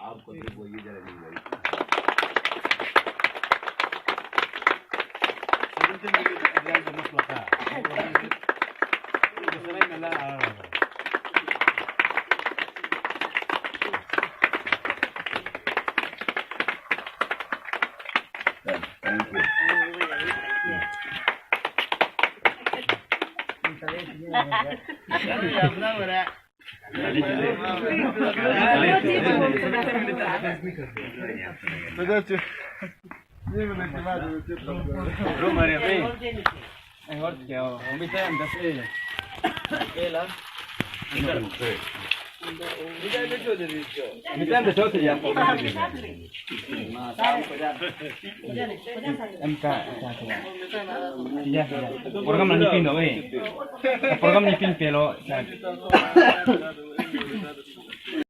आपको भी वो ये जरा मिल गई program ni pin pero